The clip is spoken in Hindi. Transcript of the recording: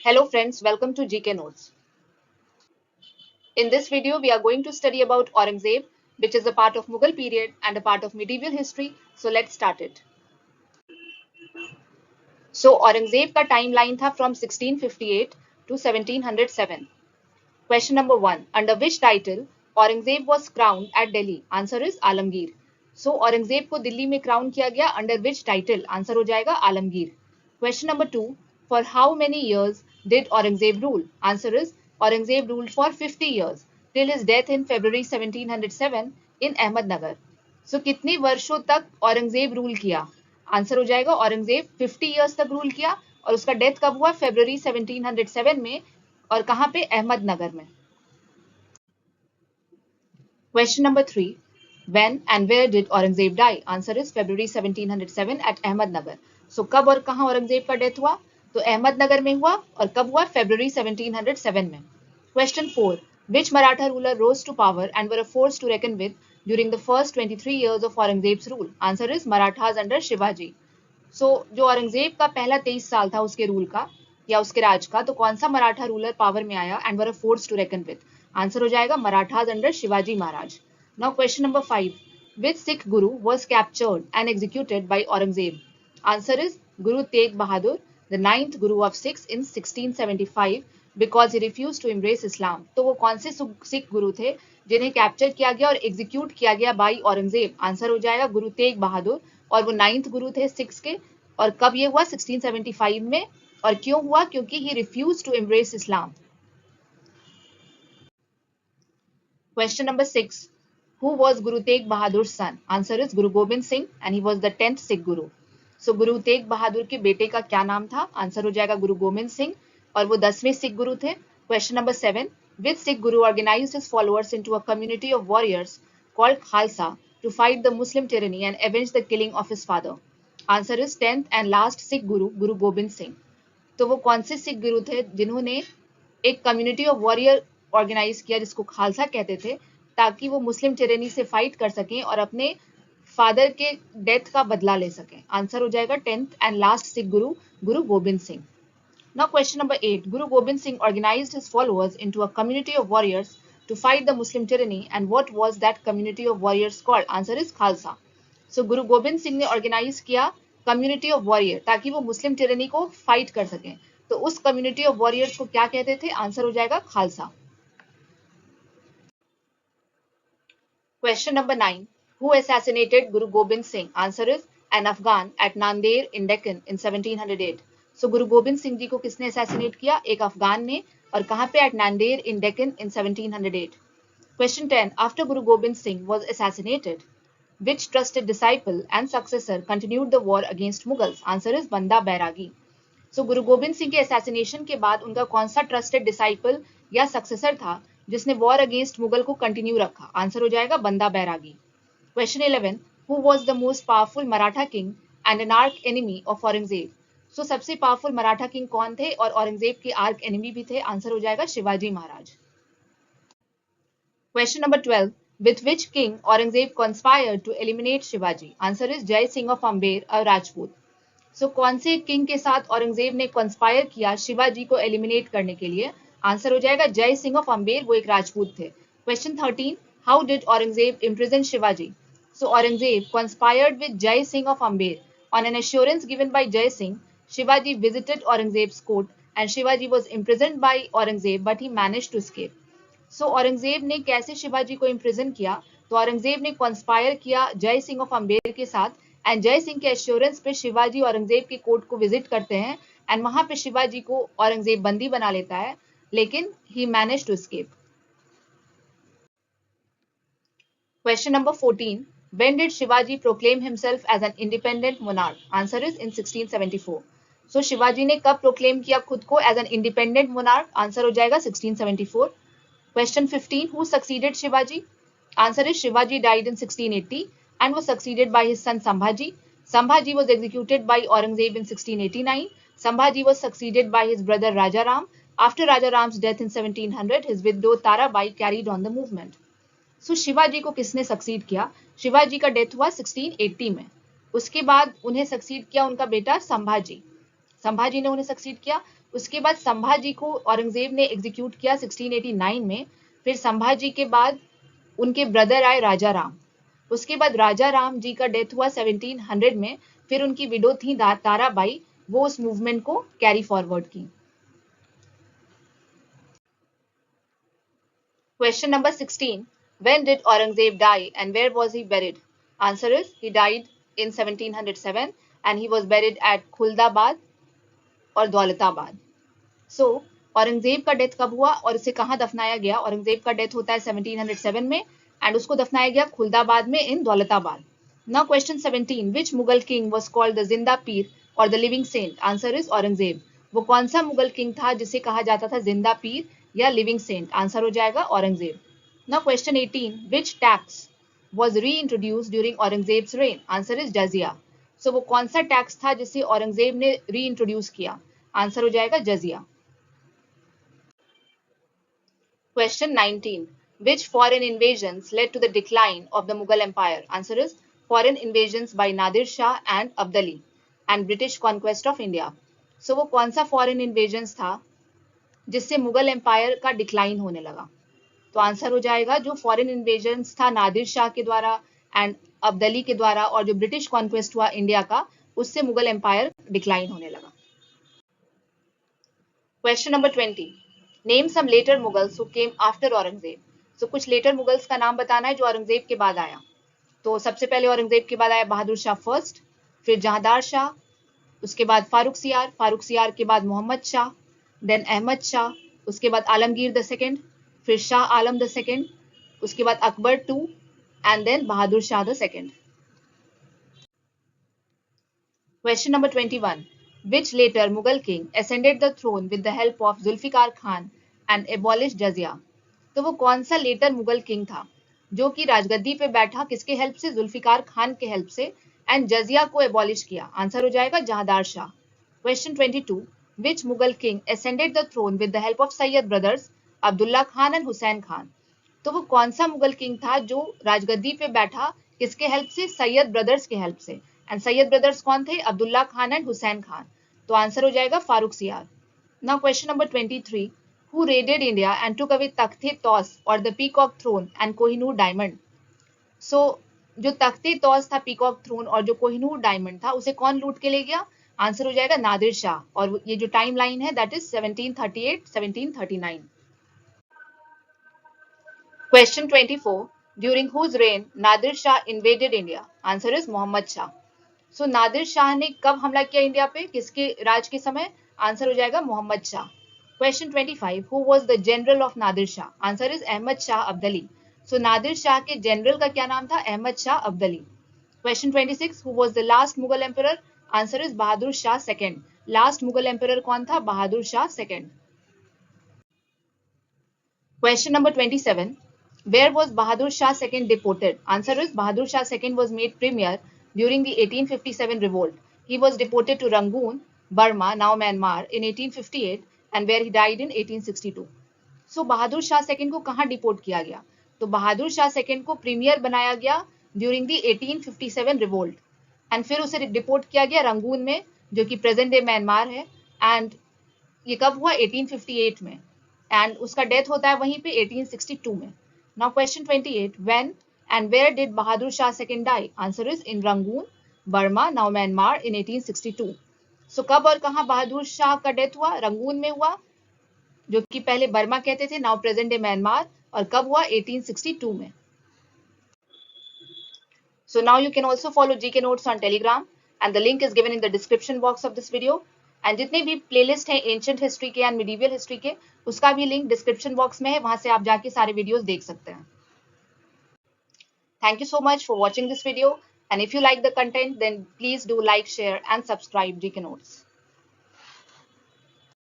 Hello friends, welcome to GK Notes. In this video, we are going to study about Aurangzeb, which is a part of Mughal period and a part of medieval history. So let's start it. So Aurangzeb का timeline था from 1658 to 1707. Question number 1. Under which title Aurangzeb was crowned at Delhi? Answer is Alamgir. So Aurangzeb को दिल्ली में crown किया गया under which title? Answer हो जाएगा Alamgir. Question number 2. For how many years did Aurangzeb rule? Answer is Aurangzeb ruled for 50 years till his death in February 1707 in Ahmednagar. So कितने वर्षों तक औरंगजेब रूल किया? आंसर हो जाएगा औरंगजेब 50 इयर्स तक रूल किया और उसका डेथ कब हुआ? फरवरी 1707 में और कहां पे? अहमदनगर में. Question number 3. When and where did Aurangzeb die? Answer is February 1707 at Ahmednagar. So कब और कहां औरंगजेब का डेथ हुआ? तो अहमदनगर में हुआ और कब हुआ? February 1707 में. Question 4. Which Maratha ruler rose to power and were a force to reckon with during the first 23 years of Aurangzeb's rule? Answer is Marathas under Shivaji. So जो औरंगजेब का पहला 23 साल था उसके रूल का या उसके राज का, तो कौन सा मराठा रूलर पावर में आया and were a force to reckon with? Answer हो जाएगा Marathas under Shivaji Maharaj. Now question number 5. Which Sikh Guru was captured and executed by Aurangzeb? Answer is Guru Tegh Bahadur, the ninth Guru of Sikhs in 1675 because he refused to embrace Islam. तो वो कौन से सिख गुरु थे जिन्हें कैप्चर किया गया और एग्जीक्यूट किया गया बाई औरंगजेब? आंसर हो जाएगा गुरु तेग बहादुर और वो 9th गुरु थे सिक्स के. और कब ये हुआ? 1675 में. और क्यों हुआ? क्योंकि he refuse to embrace Islam. Question number 6. Who was Guru Tegh Bahadur's son? Answer is Guru Gobind Singh and he was the 10th Sikh Guru. So Guru Tegh Bahadur के बेटे का क्या नाम था? आंसर हो जाएगा गुरु गोबिंद सिंह और वो 10वें सिख गुरु थे. Question number 7. Which Sikh Guru organized his followers into a community of warriors called Khalsa to fight the Muslim tyranny and avenge the killing of his father? Answer is 10th and last Sikh Guru, Guru Gobind Singh. तो वो कौन से सिख गुरु थे जिन्होंने एक कम्युनिटी ऑफ वॉरियर ऑर्गेनाइज किया जिसको खालसा कहते थे ताकि वो मुस्लिम टिरेनी से फाइट कर सकें और अपने फादर के डेथ का बदला ले सकें? आंसर हो जाएगा 10th and last Sikh Guru, Guru Gobind Singh. Now question number 8. Guru Gobind Singh organized his followers into a community of warriors to fight the Muslim tyranny and what was that community of warriors called? Answer is Khalsa. So Guru Gobind Singh ने organize किया community of warrior ताकि वो मुस्लिम tyranny को fight कर सकें. तो उस community of warriors को क्या कहते थे? आंसर हो जाएगा Khalsa. Question number 9. Who assassinated Guru Gobind Singh? Answer is an Afghan at Nandir in Deccan in 1708. So Guru Gobind Singh ji को किसने assassinate किया? एक अफगान ने. और कहां पे? at Nandir in Deccan in 1708. Question 10. After Guru Gobind Singh was assassinated, which trusted disciple and successor continued the war against Mughals? Answer is Banda Bairagi. So Guru Gobind Singh के assassination के बाद उनका कौन सा trusted disciple या successor था जिसने war against मुगल को continue रखा? आंसर हो जाएगा बंदा बैरागी. Question 11. Who was the most powerful Maratha king and an arch enemy of Aurangzeb? So सबसे पावरफुल मराठा किंग कौन थे और औरंगजेब के आर्क एनिमी भी थे? आंसर हो जाएगा Shivaji Maharaj. Question number 12. With which king Aurangzeb conspired to eliminate Shivaji? Answer is Jai Singh of Amber, a Rajput. So कौन से किंग के साथ औरंगजेब ने कंस्पायर किया शिवाजी को एलिमिनेट करने के लिए? आंसर हो जाएगा जय सिंह ऑफ अम्बेर, वो एक राजपूत थे. Question 13. How did Aurangzeb imprison Shivaji? So Aurangzeb conspired with Jai Singh of Amber. On an assurance given by Jai Singh, Shivaji visited Aurangzeb's court and Shivaji was imprisoned by Aurangzeb but he managed to escape. So Aurangzeb ने कैसे शिवाजी को इम्प्रिजन किया? तो औरंगजेब ने कॉन्स्पायर किया जय सिंह ऑफ अम्बेर के साथ एंड जय सिंह के एश्योरेंस पे शिवाजी औरंगजेब के कोर्ट को विजिट करते हैं एंड वहां पे शिवाजी को औरंगजेब बंदी बना लेता है लेकिन ही manage to escape. Question number 14. When did Shivaji proclaim himself as an independent monarch? Answer is in 1674. So Shivaji ने कब प्रोक्लेम किया खुद को as an independent monarch? Answer हो जाएगा 1674. Question 15. Who succeeded Shivaji? Answer is Shivaji died in 1680 and was succeeded by his son Sambhaji. Sambhaji was executed by Aurangzeb in 1689. Sambhaji was succeeded by his brother Rajaram. After Rajaram's death in 1700, his widow Tarabai carried on the movement. So Shivaji को किसने सक्सीड किया? शिवाजी का डेथ हुआ 1680 में. उसके बाद उन्हें सक्सीड किया उनका बेटा संभाजी. संभाजी ने उन्हें सक्सीड किया. उसके बाद संभाजी को औरंगजेब ने एग्जीक्यूट किया 1689 में। फिर संभाजी के बाद उनके ब्रदर आए राजा राम। उसके बाद राजा राम जी का डेथ हुआ 1700 में। फिर उनकी विडो थी ताराबाई, वो उस मूवमेंट को कैरी फॉरवर्ड की। Question number 16. When did Aurangzeb die and where was he buried? Answer is he died in 1707 and he was buried at Khuldabad और दौलताबाद। So औरंगजेब का डेथ कब हुआ और इसे कहाँ दफनाया गया? औरंगजेब का डेथ होता है 1707 में एंड उसको दफनाया गया खुलदाबाद में इन Daulatabad. Now question 17. Which Mughal king was called the Zinda Pir or the living saint? Answer is Aurangzeb. वो कौन सा मुगल किंग था जिसे कहा जाता था जिंदा पीर या लिविंग सेंट? आंसर हो जाएगा Aurangzeb. Now question 18. Which tax was reintroduced during Aurangzeb's reign? Answer is जजिया। So वो कौन सा टैक्स था जिसे औरंगजेब ने रीइंट्रोड्यूस किया? आंसर हो जाएगा जजिया। Question 19. Which foreign invasions led to the decline of the Mughal Empire? Answer is foreign invasions by Nadir Shah and Abdali and British conquest of India. So वो कौन सा foreign invasions था जिससे मुगल एम्पायर का डिक्लाइन होने लगा? तो आंसर हो जाएगा जो फॉरेन इन्वेजन्स था नादिर शाह के द्वारा एंड अब्दली के द्वारा और जो ब्रिटिश कॉन्क्वेस्ट हुआ इंडिया का, उससे मुगल एम्पायर डिक्लाइन होने लगा। Question number 20. Name some later Mughals who came after Aurangzeb. So कुछ लेटर मुगल्स का नाम बताना है जो औरंगजेब के बाद आया। तो सबसे पहले औरंगजेब के बाद आया बहादुर शाह फर्स्ट, फिर जहांदार शाह, उसके बाद फारूक सियार के बाद मोहम्मद शाह, देन अहमद शाह, उसके बाद आलमगीर द सेकेंड, फिर शाह आलम द सेकेंड, उसके बाद Akbar two and then Bahadur Shah the second. Question number 21. Which later Mughal king ascended the throne with the help of Zulfikar Khan and abolished जजिया? तो वो कौन सा लेटर मुगल किंग था जो कि राजगद्दी पे बैठा किसके हेल्प से? जुल्फिकार खान के हेल्प से एंड जजिया को एबॉलिश किया? आंसर हो जाएगा Jahandar Shah. Question 22. Which Mughal king ascended the throne with the help of Sayyid brothers Abdullah Khan and Hussain Khan? तो वो कौन सा मुगल किंग था जो राजगद्दी पे बैठा किसके हेल्प से? सैयद ब्रदर्स के हेल्प से। एंड सैयद ब्रदर्स कौन थे? अब्दुल्ला खान एंड हुसैन खान। तो आंसर हो जाएगा फारूक सियार। Now question number 23. Who raided India and took away Takhte Taus और the peacock throne and Kohinoor diamond? So जो तख्ते तौस था, पीकॉक थ्रोन और जो कोहिनूर डायमंड था, उसे कौन लूट के ले गया? आंसर हो जाएगा नादिर शाह। और ये जो टाइम लाइन है that is 1738 1739। Question 24. During whose reign Nadir Shah invaded India? Answer is Muhammad Shah. So Nadir Shah ने कब हमला किया इंडिया पे? किसके राज के समय? आंसर हो जाएगा Mohammad Shah. Question 25. Who was the general of Nadir Shah? Answer is Ahmad Shah Abdali. So Nadir Shah के जनरल का क्या नाम था? Ahmad Shah Abdali. Question 26. Who was the last Mughal emperor? Answer is Bahadur Shah second. Last Mughal emperor कौन था? Bahadur Shah second. Question number 27. Where was Bahadur Shah II deported? Answer is Bahadur Shah II was made premier during the 1857 revolt. He was deported to Rangoon, Burma, now Myanmar, in 1858 and where he died in 1862. So Bahadur Shah second को कहाँ डिपोर्ट किया गया? तो बहादुर शाह सेकेंड को प्रीमियर बनाया गया ड्यूरिंग द 1857 रिवोल्ट एंड फिर उसे डिपोर्ट किया गया रंगून में जो कि प्रेजेंट डे म्यांमार है एंड ये कब हुआ? 1858 में एंड उसका डेथ होता है वहीं पे 1862 में। Now question 28. When and where did Bahadur Shah second die? Answer is in Rangoon, Burma, now Myanmar in 1862। So कब और कहाँ बहादुर शाह का डेथ हुआ? रंगून में हुआ जो कि पहले बर्मा कहते थे, नाउ प्रेजेंट डे म्यांमार, और कब हुआ? 1862 में। So now you can also follow GK Notes on Telegram and the link is given in the description box of this video. And जितने भी प्लेलिस्ट हैं एंशिएंट हिस्ट्री के एंड मिडिवल हिस्ट्री के, उसका भी लिंक डिस्क्रिप्शन बॉक्स में है, वहां से आप जाके सारे वीडियोस देख सकते हैं। Thank you so much for watching this video and if you like the content then please do like, share and subscribe GK Notes.